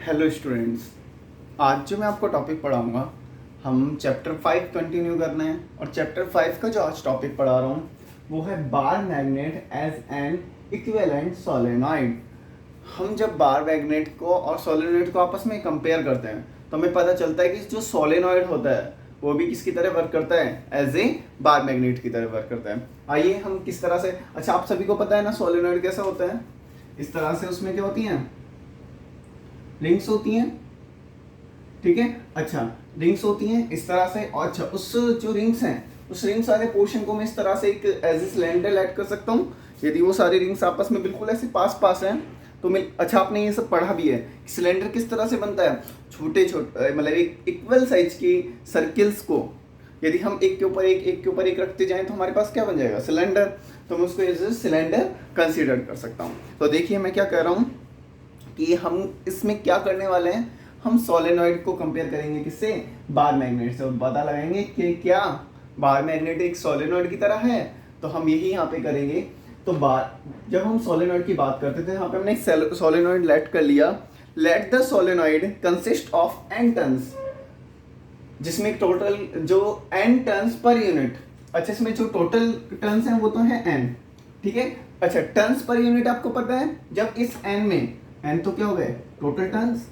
Hello students, आज जो मैं आपको टॉपिक पढ़ाऊंगा हम चैप्टर 5 कंटिन्यू करना है। और चैप्टर 5 का जो आज टॉपिक पढ़ा रहा हूँ वो है bar magnet as an equivalent solenoid. हम जब बार मैग्नेट को और सोलेनॉइड को आपस में कंपेयर करते हैं तो हमें पता चलता है कि जो सोलेनॉइड होता है वो भी किसकी तरह वर्क करता है, एज ए बार मैग्नेट की तरह वर्क करता है। आइए हम किस तरह से, अच्छा आप सभी को पता है ना सोलेनॉइड कैसा होता है। इस तरह से उसमें क्या होती हैं, रिंग्स होती हैं, ठीक है। अच्छा रिंग्स होती हैं इस तरह से। और अच्छा उस जो रिंग्स हैं उस रिंग्स वाले पोर्शन को मैं इस तरह से एक एज ए सिलेंडर ऐड कर सकता हूँ। यदि वो सारी रिंग्स आपस में बिल्कुल ऐसे पास पास हैं तो मैं, अच्छा आपने ये सब पढ़ा भी है, सिलेंडर किस तरह से बनता है। छोटे छोटे मतलब एक इक्वल साइज की सर्किल्स को यदि हम एक के ऊपर एक रखते जाएं तो हमारे पास क्या बन जाएगा, सिलेंडर। तो मैं उसको एज ए सिलेंडर कंसिडर कर सकता हूँ। तो देखिए मैं क्या कह रहा हूँ कि हम इसमें क्या करने वाले हैं, हम सोलेनॉइड को कंपेयर करेंगे किससे, बार मैग्नेट से। और पता लगाएंगे कि क्या बार मैग्नेट एक सोलेनॉइड की तरह है। तो हम यही यहाँ पे करेंगे। तो बार जब हम सोलेनॉइड की बात करते थे यहाँ पे हमने एक सोलेनॉइड लेट कर लिया। Let the solenoid consist of n turns, जिसमें टोटल जो n टर्न्स पर यूनिट, अच्छा इसमें जो टोटल टर्न्स हैं वो तो है n, ठीक है। अच्छा टर्न्स पर यूनिट आपको पता है, जब इस n में n तो क्या हो गए टोटल टर्न्स,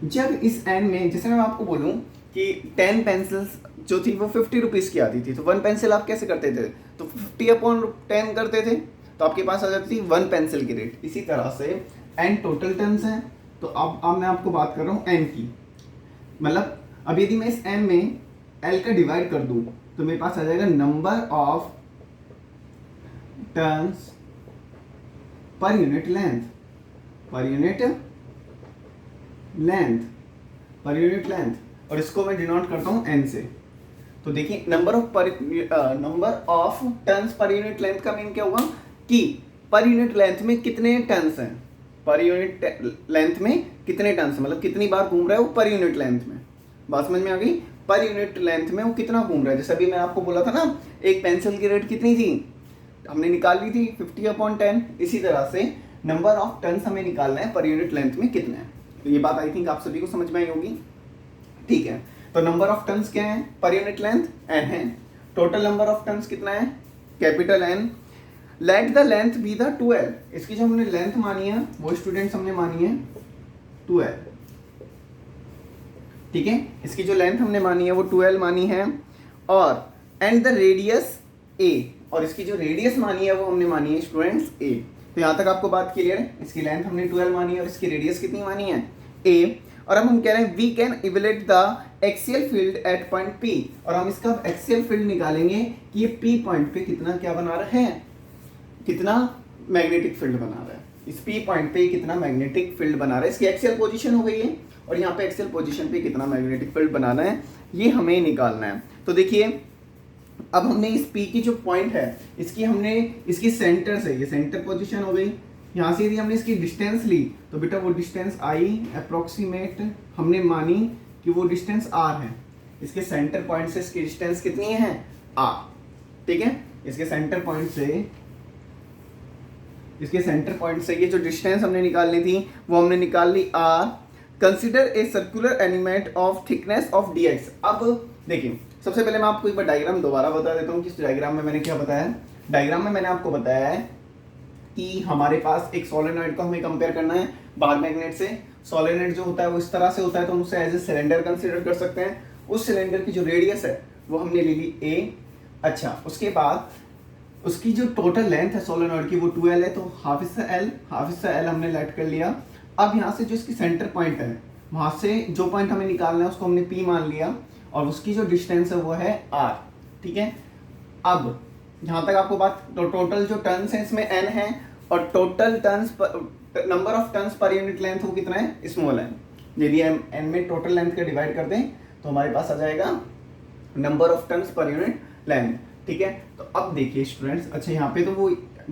जब इस n में जैसे मैं आपको बोलूं कि 10 पेंसिल्स जो थी वो 50 रुपीज़ की आती थी, तो 1 पेंसिल आप कैसे करते थे, तो 50/10 करते थे, तो आपके पास आ जाती थी 1 पेंसिल की रेट। इसी तरह से n टोटल टर्न्स हैं। तो अब मैं आपको बात कर रहा हूँ n की, मतलब अब यदि मैं इस n में l का डिवाइड कर दूं तो मेरे पास आ जाएगा number of turns per unit length, per unit length, per unit length, और इसको मैं डिनोट करता हूँ n से। तो देखिए number of turns per unit length का मीन क्या हुआ कि पर यूनिट लेंथ में कितने टर्न्स हैं, पर यूनिट लेंथ में कितने टर्न्स, मतलब कितनी बार घूम रहा है वो पर यूनिट लेंथ में। बात समझ में आ गई, पर यूनिट लेंथ में वो कितना घूम रहा है। जैसे अभी मैं आपको बोला था ना एक पेंसिल की रेट कितनी थी, हमने निकाल ली थी 50/10। इसी तरह से नंबर ऑफ टर्न्स हमें निकालना है पर यूनिट लेंथ में कितने हैं। तो ये बात आई थिंक आप सभी को समझ में आई होगी, ठीक है। तो नंबर ऑफ टर्न्स क्या है, पर यूनिट लेंथ n है। टोटल नंबर ऑफ टर्न्स कितना है, capital N। Let the length be the 2l, इसकी जो हमने लेंथ मानी है वो स्टूडेंट्स हमने मानी है 2l, ठीक है। इसकी जो लेंथ हमने मानी है वो 2l मानी है। और एंड द रेडियस a, और इसकी जो रेडियस मानी है वो हमने मानी है स्टूडेंट्स a। तो यहाँ तक आपको बात क्लियर है, इसकी लेंथ हमने 12 मानी है और इसकी रेडियस कितनी मानी है a। और अब हम कह रहे हैं we can evaluate the axial field at point P, और हम इसका एक्सियल फील्ड निकालेंगे कि ये P पॉइंट पे कितना क्या बना रहा है, कितना मैग्नेटिक फील्ड बना रहा है। इस P पॉइंट पे कितना मैग्नेटिक फील्ड बना रहा है, इसकी एक्सियल पोजीशन हो गई है, और यहाँ पे एक्सियल पोजीशन पे कितना मैग्नेटिक फील्ड बनाना है ये हमें निकालना है। तो देखिए अब हमने इस P की जो पॉइंट है इसकी हमने इसकी सेंटर से, ये सेंटर पोजीशन हो गई। यहाँ से यदि हमने इसकी डिस्टेंस ली तो बेटा वो डिस्टेंस आई अप्रोक्सीमेट हमने मानी कि वो डिस्टेंस r है। इसके सेंटर पॉइंट से इसकी डिस्टेंस कितनी है r, ठीक है। इसके सेंटर पॉइंट से ये जो डिस्टेंस हमने निकालनी थी वो हमने निकाल ली r। Consider a circular element of thickness of dx। अब देखिए सबसे पहले मैं आपको एक बार डायग्राम दोबारा बता देता हूँ कि इस डायग्राम में मैंने क्या बताया। डायग्राम में मैंने आपको बताया है कि हमारे पास एक सोलेनॉइड को हमें कंपेयर करना है बार मैग्नेट से। सोलेनॉइड जो होता है वो इस तरह से होता है, तो हम उसे एज ए सिलेंडर कंसीडर कर सकते हैं। उस सिलेंडर की जो रेडियस है वो हमने ले ली a। अच्छा उसके बाद उसकी जो टोटल लेंथ है सोलेनॉइड की वो 2l है, तो हाफ हिस्सा l हमने लेट कर लिया। अब यहाँ से जो इसकी सेंटर पॉइंट है वहाँ से जो पॉइंट हमें निकालना है उसको हमने p मान लिया, और उसकी जो डिस्टेंस है वो है r, ठीक है। अब यहाँ तक आपको बात, तो टोटल जो टर्न्स है इसमें n है, और total turns number of turns per unit length वो कितना है, स्मॉल है। यदि हम n में टोटल लेंथ का डिवाइड कर दें तो हमारे पास आ जाएगा number of turns per unit length, ठीक है। तो अब देखिए स्टूडेंट्स, अच्छा यहाँ पे तो वो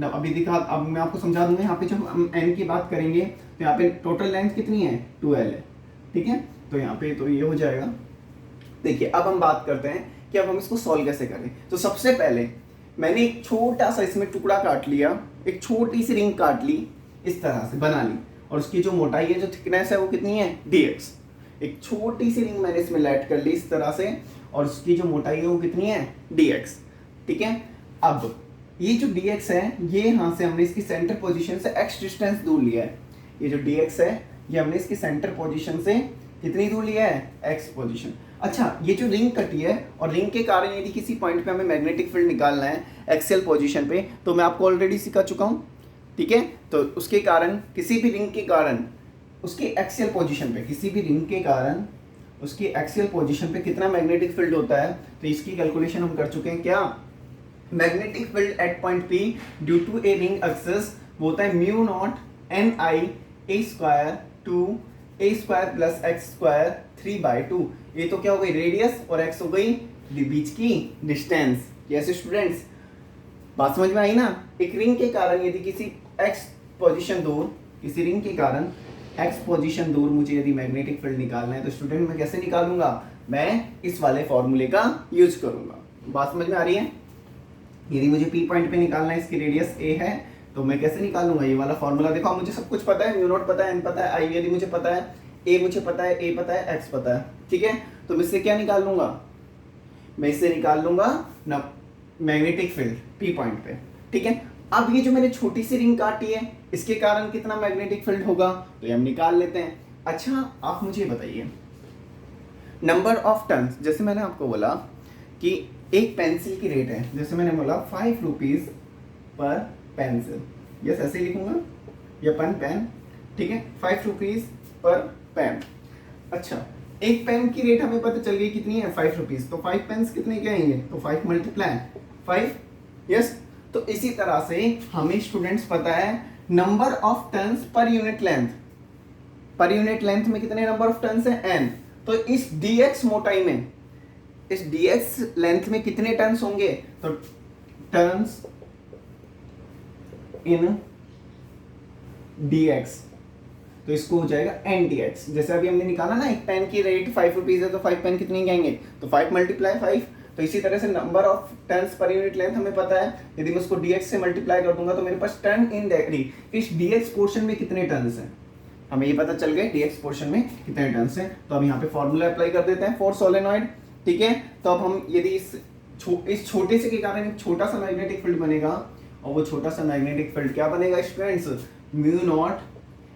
अभी दिखा, अब मैं आपको समझा दूंगा। यहाँ पे जब हम n की बात करेंगे तो यहाँ पे टोटल लेंथ कितनी है 2l है, ठीक है। तो यहाँ पे तो ये हो जाएगा। देखिए अब हम बात करते हैं कि अब हम इसको सॉल्व कैसे करें। तो सबसे पहले मैंने एक छोटा सा इसमें टुकड़ा काट लिया, एक छोटी सी रिंग काट ली, इस तरह से बना ली, और उसकी जो मोटाई है, जो थिकनेस है, वो कितनी है, dx। एक छोटी सी रिंग मैंने इसमें लेट कर ली इस तरह से, और उसकी जो मोटाई है वो कितनी है, dx। ठीक है, अब ये जो dx है, ये यहाँ से हमने इसकी सेंटर पोजीशन से x डिस्टेंस दूर लिया है। ये जो dx है, ये हमने इसकी सेंटर पोजीशन से कितनी दूर लिया है, x पोजीशन। अच्छा, ये जो रिंग कटी है, और रिंग के कारण यदि किसी पॉइंट पे हमें मैग्नेटिक फील्ड निकालना है एक्सियल पोजीशन पे, तो मैं आपको ऑलरेडी सिखा चुका हूँ। ठीक है, तो उसके कारण, किसी भी रिंग के कारण उसके एक्सियल पोजीशन पे, किसी भी रिंग के कारण उसकी एक्सियल पोजीशन पे कितना मैग्नेटिक फील्ड होता है, तो इसकी कैलकुलेशन हम कर चुके हैं। क्या, magnetic field at point P due to a ring axis वो होता है mu naught NI a square to a square plus x square 3/2। ये तो क्या हो गई, रेडियस, और x हो गई बीच की डिस्टेंस। यस स्टूडेंट्स, बात समझ में आई ना। एक रिंग के कारण यदि किसी x पोजीशन दूर, किसी रिंग के कारण x पोजीशन दूर मुझे यदि मैग्नेटिक फील्ड निकालना है, तो स्टूडेंट मैं कैसे निकालूंगा, मैं इस वाले फॉर्मूले का यूज करूंगा। बात समझ में आ रही है। यदि मुझे P पॉइंट पे निकालना है, इसकी रेडियस a है, तो मैं कैसे निकालूंगा, ये वाला फॉर्मूला। देखो मुझे सब कुछ पता है, म्यू नॉट पता है, n पता है, I यदि मुझे पता है, a मुझे पता है, a पता है, x पता है। ठीक है, तो मैं इससे क्या निकाल लूंगा, मैं इससे निकाल लूंगा ना मैग्नेटिक फील्ड P पॉइंट पे। ठीक है, अब ये जो मैंने छोटी सी रिंग काटी है, इसके कारण कितना मैग्नेटिक फील्ड होगा, तो ये हम निकाल लेते हैं। अच्छा, आप मुझे बताइए, नंबर ऑफ टर्न्स, जैसे मैंने आपको बोला कि एक पेंसिल की रेट है, जैसे मैंने बोला 5 रुपीज पर पेंसिल, यस ऐसे ही लिखूंगा, या पेन। ठीक है, 5 रुपीज पर पेन। अच्छा, एक पेन की रेट हमें पता चल गई कितनी है, 5 रुपीज, तो 5 पेन्स कितने के आएंगे, तो 5 मल्टीप्लाई 5। यस, तो इसी तरह से हमें स्टूडेंट्स पता है number of turns per unit length. Per unit length में कितने नंबर ऑफ टर्न्स है, n। तो इस dx मोटाई में, इस dx लेंथ में कितने टर्न्स होंगे, तो टर्न्स इन dx, तो इसको हो जाएगा n dx। जैसे अभी हमने निकाला ना, एक पेन की रेट 5 रुपीज है, तो 5 पेन कितने के आएंगे, तो 5 मल्टीप्लाई 5। तो इसी तरह से number of turns per unit length हमें पता है, यदि मैं उसको dx से मल्टीप्लाई कर दूंगा, तो मेरे पास टर्न इन इस dx पोर्शन में कितने टर्न्स हैं, हमें ये पता चल गए dx पोर्शन में कितने टर्न्स हैं। तो अब यहाँ पे फॉर्मूला अप्लाई कर देते हैं फॉर सोलेनॉइड। ठीक है, तो अब हम यदि इस छोटे से के कारण एक छोटा सा मैग्नेटिक फील्ड बनेगा, और वो छोटा सा मैग्नेटिक फील्ड क्या बनेगा स्टूडेंट्स, म्यू नॉट,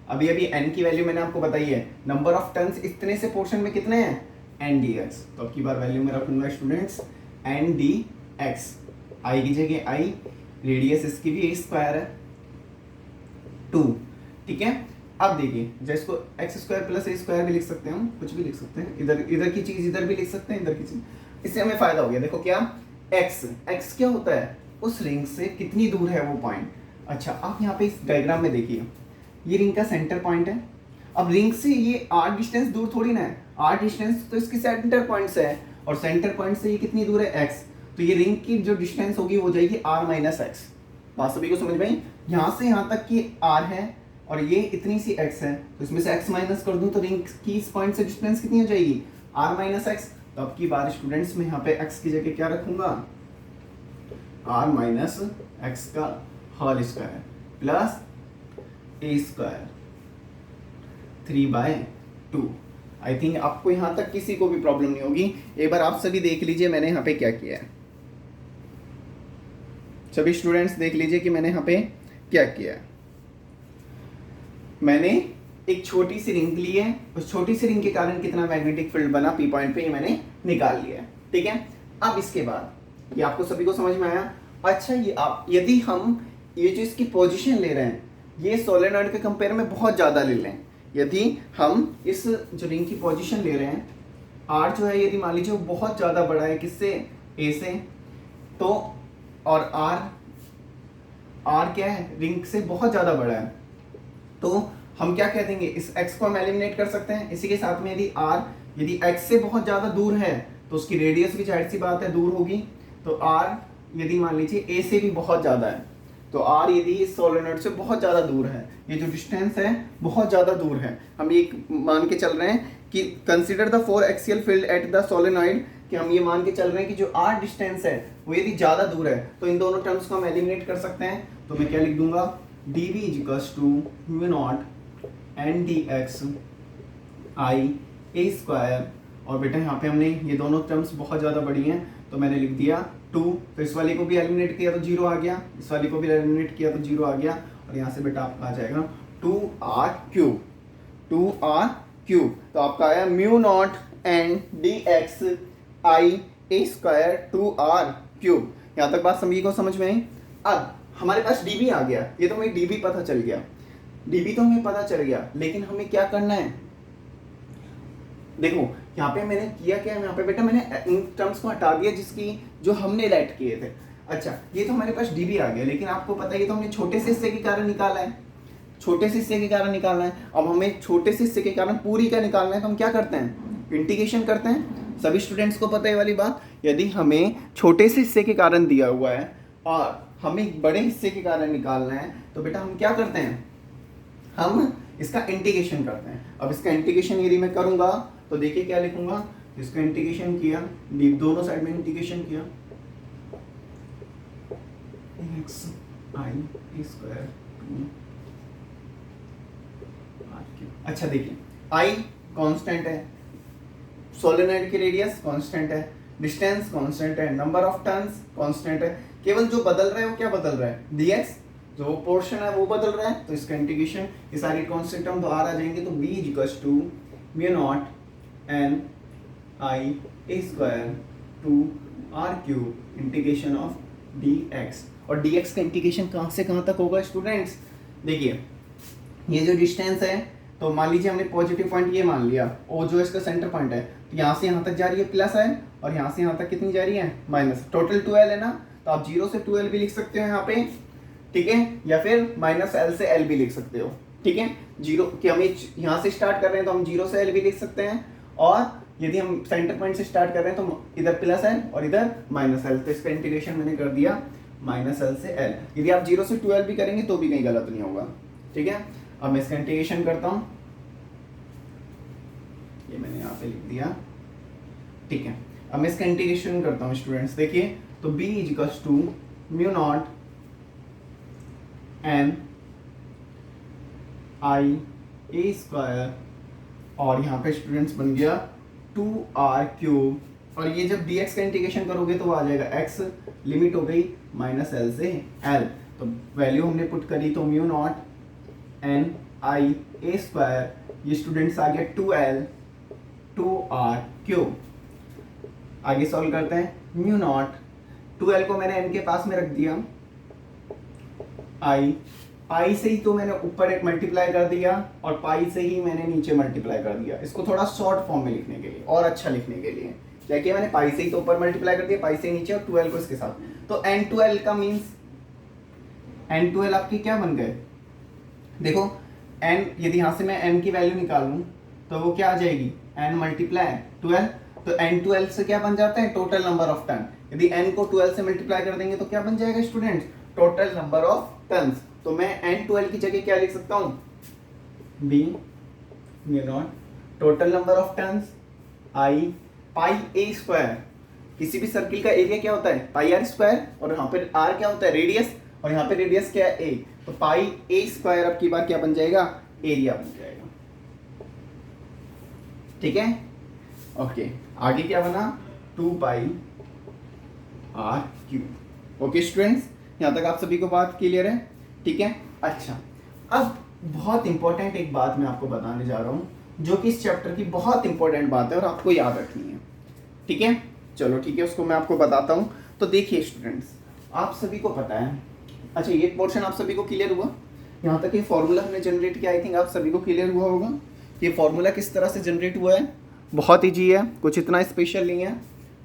अभी n की वैल्यू मैंने आपको बताई है, नंबर ऑफ टर्न्स इतने से पोर्शन में कितने हैं, n dx। तो अब की बार वैल्यू मैं रखूंगा स्टूडेंट्स n dx, i की जगह i, रेडियस इसकी भी a स्क्वायर है 2। ठीक है, अब देखिए, जिसको x square plus a square भी लिख सकते हैं, हम कुछ भी लिख सकते हैं, इधर की चीज इधर भी लिख सकते हैं, इधर की चीज, इससे हमें फायदा हो गया। देखो क्या, x क्या होता है, उस रिंग से कितनी दूर है वो पॉइंट। अच्छा, आप यहाँ पे इस डायग्राम में देखिए, ये रिंग का सेंटर पॉइंट है। अब रिंग से ये r डिस्टेंस दूर थोड़ी ना है, r डिस्टेंस तो इसकी सेंटर पॉइंट से है, और सेंटर पॉइंट से ये कितनी दूर है, x। तो ये रिंग की जो डिस्टेंस होगी वो जाएगी r माइनस एक्स। बात सभी को समझ में आई, यहाँ से यहाँ तक की r है, और ये इतनी सी x है, तो इसमें से x माइनस कर दूं, तो रिंग की इस पॉइंट से डिस्टेंस कितनी हो जाएगी, r माइनस एक्स। तो अब की बार स्टूडेंट्स में यहाँ पे x की जगह क्या रखूंगा, r माइनस एक्स का whole square plus a square 3/2। I think आपको यहाँ तक किसी को भी प्रॉब्लम नहीं होगी। एक बार आप सभी देख लीजिए मैंने यहाँ पे क्या किया है, सभी स्टूडेंट्स देख लीजिए कि मैंने यहाँ पे क्या किया है। मैंने एक छोटी सी रिंग ली है, उस छोटी सी रिंग के कारण कितना मैग्नेटिक फील्ड बना P पॉइंट पे, ये मैंने निकाल लिया है। ठीक है, अब इसके बाद ये आपको सभी को समझ में आया। अच्छा, ये आप यदि हम ये जो इसकी पोजीशन ले रहे हैं, ये सोलेनॉइड के कंपेयर में बहुत ज़्यादा ले लें, यदि हम इस जो रिंग की पोजीशन ले रहे हैं, R जो है यदि मान लीजिए वो बहुत ज़्यादा बड़ा है, किससे, A से, तो और R क्या है, रिंग से बहुत ज़्यादा बड़ा है, तो हम क्या कह देंगे, इस x को हम एलिमिनेट कर सकते हैं। इसी के साथ में यदि x से बहुत ज़्यादा दूर है, तो उसकी रेडियस भी जाहिर सी बात है दूर होगी। तो R यदि मान लीजिए A से भी बहुत ज़्यादा है, तो R यदि इस सोलेनॉइड से बहुत ज़्यादा दूर है, ये जो डिस्टेंस है बहुत ज़्यादा दूर है, हम ये मान के चल रहे हैं कि consider the 4 axial field at the solenoid, कि हम ये मान के चल रहे हैं कि जो R डिस्टेंस है वो यदि ज़्यादा दूर है, तो इन दोनों टर्म्स को हम एलिमिनेट कर सकते हैं। तो मैं क्या लिख दूंगा, dv equals to mu naught N d x I a square, और बेटा यहाँ पे हमने ये दोनों टर्म्स बहुत ज़्यादा बड़ी हैं तो मैंने लिख दिया 2, तो इस वाले को भी एलिमिनेट किया तो 0 आ गया, इस वाले को भी एलिमिनेट किया तो 0 आ गया, और यहाँ से बेटा आपका आ जाएगा 2r³, 2r³, तो आपका आया mu naught N d x I a square 2r³। यहाँ तक बात सभी को समझ में आई। अब हमारे पास dB आ गया, ये तो हमें dB पता चल गया, dB तो हमें पता चल गया, लेकिन हमें क्या करना है, देखो यहाँ पे मैंने किया क्या, यहाँ पे बेटा मैंने इन टर्म्स को हटा दिया जिसकी जो हमने लेट किए थे। अच्छा, ये तो हमारे पास dB आ गया, लेकिन आपको पता है ये तो हमने छोटे से हिस्से के कारण निकाला है, छोटे से हिस्से के कारण निकालना है। अब हमें छोटे से हिस्से के कारण पूरी का निकालना है, तो हम क्या करते हैं, इंटीग्रेशन करते हैं। सभी स्टूडेंट्स को पता है वाली बात, यदि हमें छोटे से हिस्से के कारण दिया हुआ है और हमें बड़े हिस्से के कारण निकालना है, तो बेटा हम क्या करते हैं, हम इसका इंटीग्रेशन करते हैं। अब इसका इंटीग्रेशन यदि मैं करूंगा तो देखिए क्या लिखूंगा, इसका इंटीग्रेशन किया, दोनों साइड में इंटीग्रेशन किया, x i स्क्वायर 2r³। अच्छा देखिए, i कांस्टेंट है, सोलेनॉइड की रेडियस कांस्टेंट है, डिस्टेंस कांस्टेंट है, नंबर ऑफ टर्न्स कांस्टेंट है, केवल जो बदल रहा है वो क्या बदल रहा है, dx जो पोर्शन है वो बदल रहा है, तो इसका इंटीग्रेशन, ये सारी कांस्टेंट हम बाहर आ जाएंगे, तो b equals to mu naught N I a square 2r³ integration of dx। और dx का इंटीग्रेशन कहाँ से कहाँ तक होगा स्टूडेंट्स, देखिए ये जो डिस्टेंस है, तो मान लीजिए हमने पॉजिटिव पॉइंट ये मान लिया, और जो इसका सेंटर पॉइंट है, तो यहाँ से यहाँ तक जा रही है प्लस है, और यहाँ से यहाँ तक कितनी जा रही है माइनस, टोटल 12 है ना, तो आप 0 से 12 भी लिख सकते हो यहाँ पे, ठीक है, या फिर -l से l भी लिख सकते हो, ठीक है। 0 कि हम यहाँ से स्टार्ट कर रहे हैं तो हम 0 से l भी लिख सकते हैं, और यदि हम सेंटर पॉइंट से स्टार्ट कर रहे हैं तो इधर प्लस है और इधर -l, तो इसका इंटीग्रेशन मैंने कर दिया -l से l। यदि आप 0 से 12 भी करेंगे तो भी कहीं गलत नहीं होगा, ठीक है। अब मैं इसका इंटीग्रेशन करता हूँ, ये मैंने यहाँ पे लिख दिया, ठीक है। अब मैं इसका इंटीग्रेशन करता हूँ स्टूडेंट्स, देखिए तो b equals to mu naught N I a square, और यहाँ पे स्टूडेंट्स बन गया 2r³, और ये जब dx का इंटीग्रेशन करोगे तो वो आ जाएगा x, लिमिट हो गई -l से l, तो वैल्यू हमने पुट करी तो mu naught N I a square, ये स्टूडेंट्स आ गया 2l 2r³। आगे सॉल्व करते हैं, म्यू नॉट 2l को मैंने n के पास में रख दिया, पाई से ही तो मैंने ऊपर एक मल्टीप्लाई कर दिया और पाई से ही मैंने नीचे मल्टीप्लाई कर दिया, इसको थोड़ा शॉर्ट फॉर्म में लिखने के लिए और अच्छा लिखने के लिए क्या किया मैंने, पाई से ही तो ऊपर मल्टीप्लाई कर दिया, पाई से नीचे, और 12 को इसके साथ, तो n12 का मीन्स n12 आपके क्या बन गए, देखो n, यदि यहाँ से मैं n की वैल्यू निकालूं तो वो क्या आ जाएगी, n मल्टीप्लाई 12, तो n12 से क्या बन जाता है, टोटल नंबर ऑफ टर्न। यदि n को 12 से मल्टीप्लाई कर देंगे तो क्या बन जाएगा students, total number of turns. तो मैं n12 की जगह क्या लिख सकता हूँ, b mu naught total number of turns i pi a square, किसी भी सर्किल का एरिया क्या होता है पाई r स्क्वायर, और यहाँ पे r क्या होता है रेडियस, और यहाँ पे रेडियस क्या है a, तो पाई a स्क्वायर अब की बार क्या बन जाएगा, एरिया बन जाएगा, ठीक है। ओके, आगे क्या बना 2 पाई r³। ओके स्टूडेंट्स, यहाँ तक आप सभी को बात क्लियर है, ठीक है। अच्छा, अब बहुत इंपॉर्टेंट एक बात मैं आपको बताने जा रहा हूँ, जो कि इस चैप्टर की बहुत इंपॉर्टेंट बात है और आपको याद रखनी है, ठीक है। चलो ठीक है, उसको मैं आपको बताता हूँ। तो देखिए स्टूडेंट्स, आप सभी को पता है, अच्छा ये पोर्शन आप सभी को क्लियर हुआ, यहाँ तक ये फॉर्मूला हमने जनरेट किया, आई थिंक आप सभी को क्लियर हुआ होगा। ये फॉर्मूला किस तरह से जनरेट हुआ है, बहुत ईजी है, कुछ इतना स्पेशल नहीं है,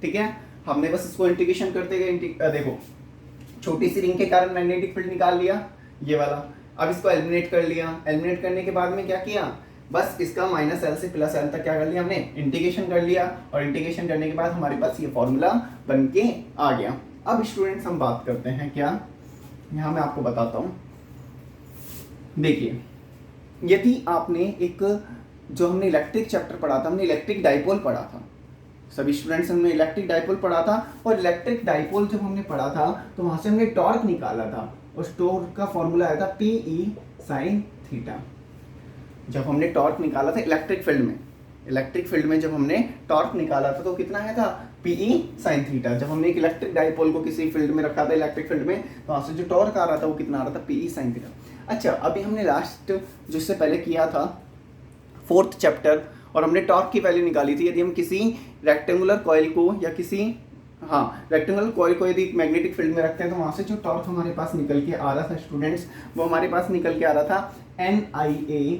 ठीक है। हमने बस इसको इंटीग्रेशन करते गए, देखो छोटी सी रिंग के कारण मैग्नेटिक फील्ड निकाल लिया ये वाला, अब इसको एलिमिनेट कर लिया, एलिमिनेट करने के बाद में क्या किया, बस इसका -l से +l तक क्या कर लिया हमने, इंटीग्रेशन कर लिया, और इंटीग्रेशन करने के बाद हमारे पास ये फॉर्मूला बन के आ गया। अब स्टूडेंट्स हम बात करते हैं क्या, यहाँ मैं आपको बताता हूँ। देखिए, यदि आपने एक जो हमने इलेक्ट्रिक चैप्टर पढ़ा था, हमने इलेक्ट्रिक डाइपोल पढ़ा था, सभी स्टूडेंट्स हमने इलेक्ट्रिक डाइपोल पढ़ा था, और इलेक्ट्रिक डाइपोल जब हमने पढ़ा था तो वहाँ से हमने टॉर्क निकाला था, उस टॉर्क का फॉर्मूला आया था PE sin थीटा। जब हमने टॉर्क निकाला था इलेक्ट्रिक फील्ड में जब हमने टॉर्क निकाला था तो कितना आया था पीई साइन थीटा। जब हमने एक इलेक्ट्रिक डाइपोल को किसी फील्ड में रखा था इलेक्ट्रिक फील्ड में तो वहाँ से जो टॉर्क आ रहा था वो कितना आ रहा था पीई साइन थीटा। अच्छा, अभी हमने लास्ट जो इससे पहले किया था 4th चैप्टर और हमने टॉर्क की वैल्यू निकाली थी। यदि हम किसी रेक्टेंगुलर कॉइल को या किसी रेक्टेंगुलर कॉइल को यदि मैग्नेटिक फील्ड में रखते हैं तो वहाँ से जो टॉर्क हमारे पास निकल के आ रहा था स्टूडेंट्स, वो हमारे पास निकल के आ रहा था NIA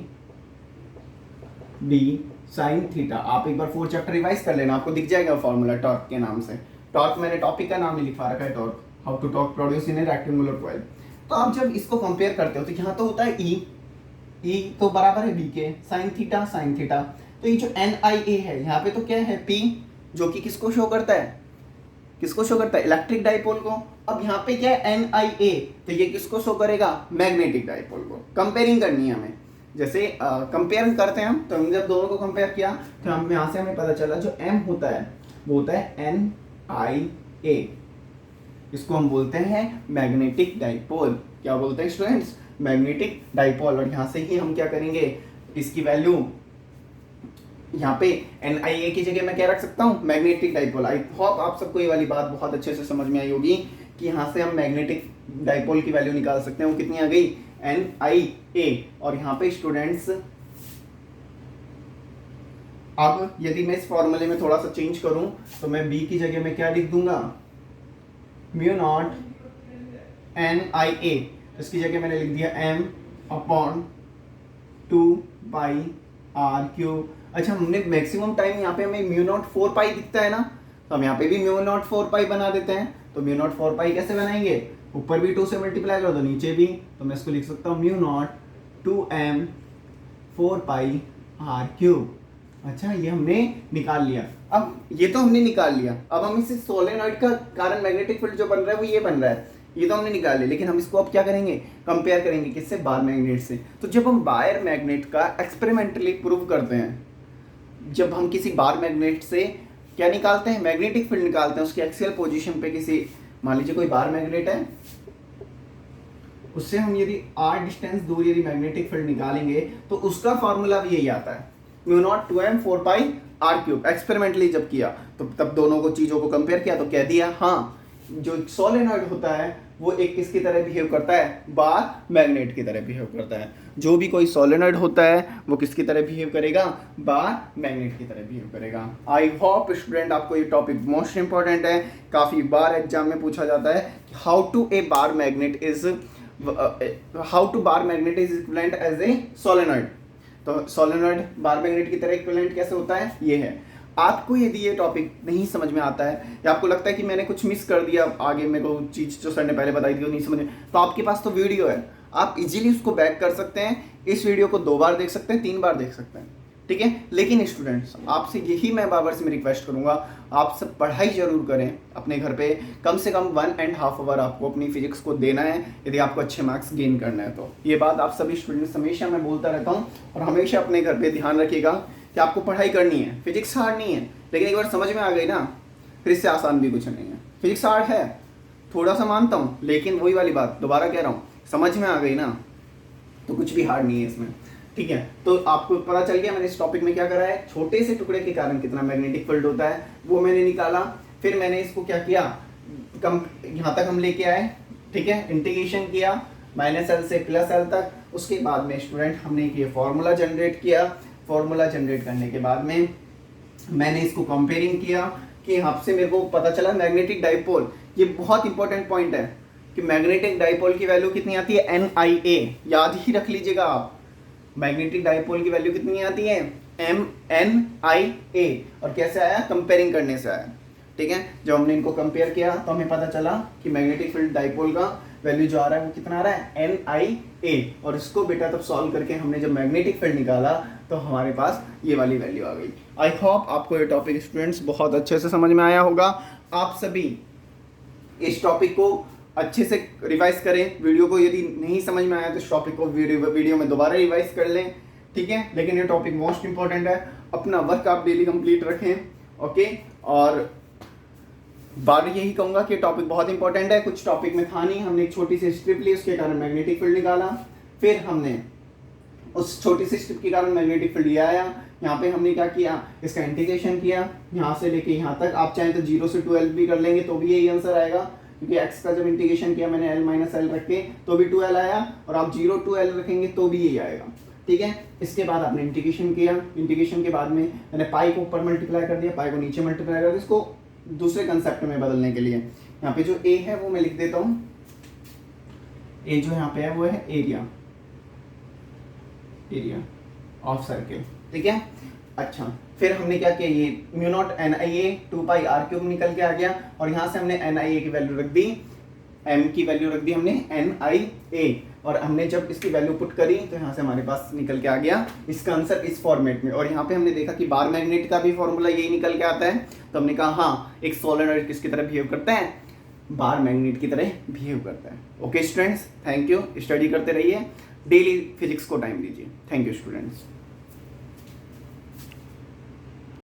डी साइन थीटा। आप एक बार 4th चैप्टर रिवाइज कर लेना, आपको दिख जाएगा फॉर्मूला टॉर्क के नाम से। टॉर्क मैंने टॉपिक का नाम नहीं लिखवा रखा है, torque, how to torque produce in a rectangular coil. तो आप जब इसको कंपेयर करते हो तो यहाँ तो होता है E तो बराबर है B के साइन थीटा। तो ये जो NIA है यहाँ पे तो क्या है P, जो कि किसको शो करता है इलेक्ट्रिक डाइपोल को। अब यहाँ पे क्या है NIA, तो ये किसको शो करेगा मैग्नेटिक डाइपोल को। कंपेयरिंग करनी है हमें, जैसे कंपेयर करते हैं हम, तो हम जब दोनों को कंपेयर किया तो हम यहाँ से हमें पता चला जो M होता है वो होता है NIA, इसको हम बोलते हैं मैग्नेटिक डाइपोल। क्या बोलते हैं स्टूडेंट्स, मैग्नेटिक डाइपोल। और यहाँ से ही हम क्या करेंगे, इसकी वैल्यू यहाँ पे NIA की जगह मैं क्या रख सकता हूँ मैग्नेटिक डाइपोल। आई होप आप सबको ये वाली बात बहुत अच्छे से समझ में आई होगी कि यहाँ से हम मैग्नेटिक डाइपोल की वैल्यू निकाल सकते हैं। वो कितनी आ गई NIA। और यहाँ पे स्टूडेंट्स अब यदि मैं इस फॉर्मूले में थोड़ा सा चेंज करूं तो मैं B की जगह में क्या लिख दूंगा म्यू नॉट NIA, इसकी जगह मैंने लिख दिया M/2πr³। अच्छा, हमने मैक्सिमम टाइम यहाँ पे हमें म्यू नॉट 4π दिखता है ना, तो हम यहाँ पे भी म्यू नॉट 4π बना देते हैं। तो म्यू नॉट 4π कैसे बनाएंगे, ऊपर भी 2 से मल्टीप्लाई कर दो नीचे भी, तो मैं इसको लिख सकता हूँ म्यू नॉट 2m/4πr³। अच्छा, ये हमने निकाल लिया। अब ये तो हमने निकाल लिया, अब हम इसे सोलेनॉइड का कारण मैग्नेटिक फील्ड जो बन रहा है वो ये बन रहा है, ये तो हमने निकाल लिया। लेकिन हम इसको अब क्या करेंगे, कंपेयर करेंगे किससे, बार मैग्नेट से। तो जब हम बायर मैग्नेट का एक्सपेरिमेंटली प्रूव करते हैं, जब हम किसी बार मैग्नेट से क्या निकालते हैं मैग्नेटिक फील्ड निकालते हैं, उसकी एक्सियल पोजीशन पे किसी, मान लीजिए कोई बार मैग्नेट है, उससे हम यदि r डिस्टेंस दूर यदि मैग्नेटिक फील्ड निकालेंगे तो उसका फॉर्मूला भी यही आता है म्यू नॉट 2m/4πr³। एक्सपेरिमेंटली जब किया तो तब दोनों को चीजों को कंपेयर किया तो कह दिया हाँ, जो सोलेनॉइड होता है वो एक किसकी तरह बिहेव करता है, बार मैग्नेट की तरह बिहेव करता है। जो भी कोई सोलेनॉइड होता है वो किसकी तरह बिहेव करेगा, बार मैग्नेट की तरह बिहेव करेगा। आई होप स्टूडेंट आपको ये टॉपिक मोस्ट इंपॉर्टेंट है, काफ़ी बार एग्जाम में पूछा जाता है how to bar magnet is equivalent as a solenoid. तो सोलेनॉइड बार मैग्नेट की तरह इक्विवेलेंट कैसे होता है, ये है। आपको यदि ये टॉपिक नहीं समझ में आता है या आपको लगता है कि मैंने कुछ मिस कर दिया, आगे मेरे को चीज़ जो सर ने पहले बताई थी वो नहीं समझ में, तो आपके पास तो वीडियो है, आप इजीली उसको बैक कर सकते हैं। इस वीडियो को 2 बार देख सकते हैं, 3 बार देख सकते हैं, ठीक है। लेकिन स्टूडेंट्स आपसे यही मैं बार बार से मैं रिक्वेस्ट करूंगा, आप सब पढ़ाई जरूर करें अपने घर पे, कम से कम 1.5 आवर आपको अपनी फिजिक्स को देना है यदि आपको अच्छे मार्क्स गेन करना है। तो ये बात आप सभी स्टूडेंट्स हमेशा मैं बोलता रहता हूँ, और हमेशा अपने घर पे ध्यान रखिएगा कि आपको पढ़ाई करनी है। फिजिक्स हार्ड नहीं है, लेकिन एक बार समझ में आ गई ना फिर इससे आसान भी कुछ नहीं है। फिजिक्स हार्ड है थोड़ा सा मानता हूँ, लेकिन वही वाली बात दोबारा कह रहा हूँ, समझ में आ गई ना तो कुछ भी हार्ड नहीं है इसमें, ठीक है। तो आपको पता चल गया मैंने इस टॉपिक में क्या करा है, छोटे से टुकड़े के कारण कितना मैग्नेटिक फील्ड होता है वो मैंने निकाला। फिर मैंने इसको क्या किया, कम यहाँ तक हम लेके आए, ठीक है, इंटीग्रेशन किया -L से +L तक। उसके बाद में स्टूडेंट हमने ये फॉर्मूला जनरेट किया। फॉर्मूला जनरेट करने के बाद में मैंने इसको कंपेयरिंग किया कि यहाँ से मेरे को पता चला मैग्नेटिक डाइपोल, ये बहुत इंपॉर्टेंट पॉइंट है कि मैग्नेटिक डाइपोल की वैल्यू कितनी आती है NIA, याद ही रख लीजिएगा आप, मैग्नेटिक डाइपोल की वैल्यू कितनी आती है NIA। और कैसे आया, कंपेयरिंग करने से आया, ठीक है। जब हमने इनको कंपेयर किया तो हमें पता चला कि मैग्नेटिक फील्ड डाइपोल का वैल्यू जो आ रहा है वो कितना आ रहा है NIA। और इसको बेटा तब सॉल्व करके हमने जब मैग्नेटिक फील्ड निकाला तो हमारे पास ये वाली वैल्यू आ गई। आई होप आपको ये टॉपिक स्टूडेंट्स बहुत अच्छे से समझ में आया होगा। आप सभी इस टॉपिक को अच्छे से रिवाइज करें। वीडियो को यदि नहीं समझ में आया तो इस टॉपिक को वीडियो में दोबारा रिवाइज कर लें, ठीक है। लेकिन ये टॉपिक मोस्ट इंपॉर्टेंट है, अपना वर्क आप डेली कंप्लीट रखें, ओके। और बार यही कहूँगा कि टॉपिक बहुत इंपॉर्टेंट है, कुछ टॉपिक में था नहीं, हमने एक छोटी सी स्ट्रिप ली, उसके कारण मैग्नेटिक फील्ड निकाला। फिर हमने उस छोटी सी स्टेप के कारण मैग्नेटिक फील्ड ये आया। यहाँ पे हमने क्या किया, इसका इंटीग्रेशन किया यहाँ से लेके यहाँ तक। आप चाहें तो 0 से 12 भी कर लेंगे तो भी यही आंसर आएगा, क्योंकि x का जब इंटीग्रेशन किया मैंने l माइनस एल रख के तो भी 2l आया, और आप 0 to l रखेंगे तो भी यही आएगा। ठीक है, इसके बाद आपने इंटीग्रेशन किया, इंटीग्रेशन के बाद में मैंने पाई को ऊपर मल्टीप्लाई कर दिया, पाई को नीचे मल्टीप्लाई कर दिया, इसको दूसरे कंसेप्ट में बदलने के लिए। यहाँ पे जो a है वो मैं लिख देता हूँ, a जो यहाँ पे है वो है एरिया, एरिया ऑफ सर्किल। ठीक है, अच्छा फिर हमने क्या किया, ये mu naught N I a 2 pi r cube निकल के आ गया, और यहाँ से हमने एन आई ए की वैल्यू रख दी, m की वैल्यू रख दी हमने एन आई ए, और हमने जब इसकी वैल्यू पुट करी तो यहाँ से हमारे पास निकल के आ गया इसका आंसर इस फॉर्मेट में। और यहाँ पे हमने देखा कि बार मैग्नेट का भी फॉर्मूला यही निकल के आता है, तो हमने कहा हाँ एक सोलेनॉइड किसकी तरह बिहेव करता है, बार मैग्नेट की तरह बिहेव करता है। Okay students, thank you, study करते रहिए, डेली फिजिक्स को टाइम दीजिए। Thank you students.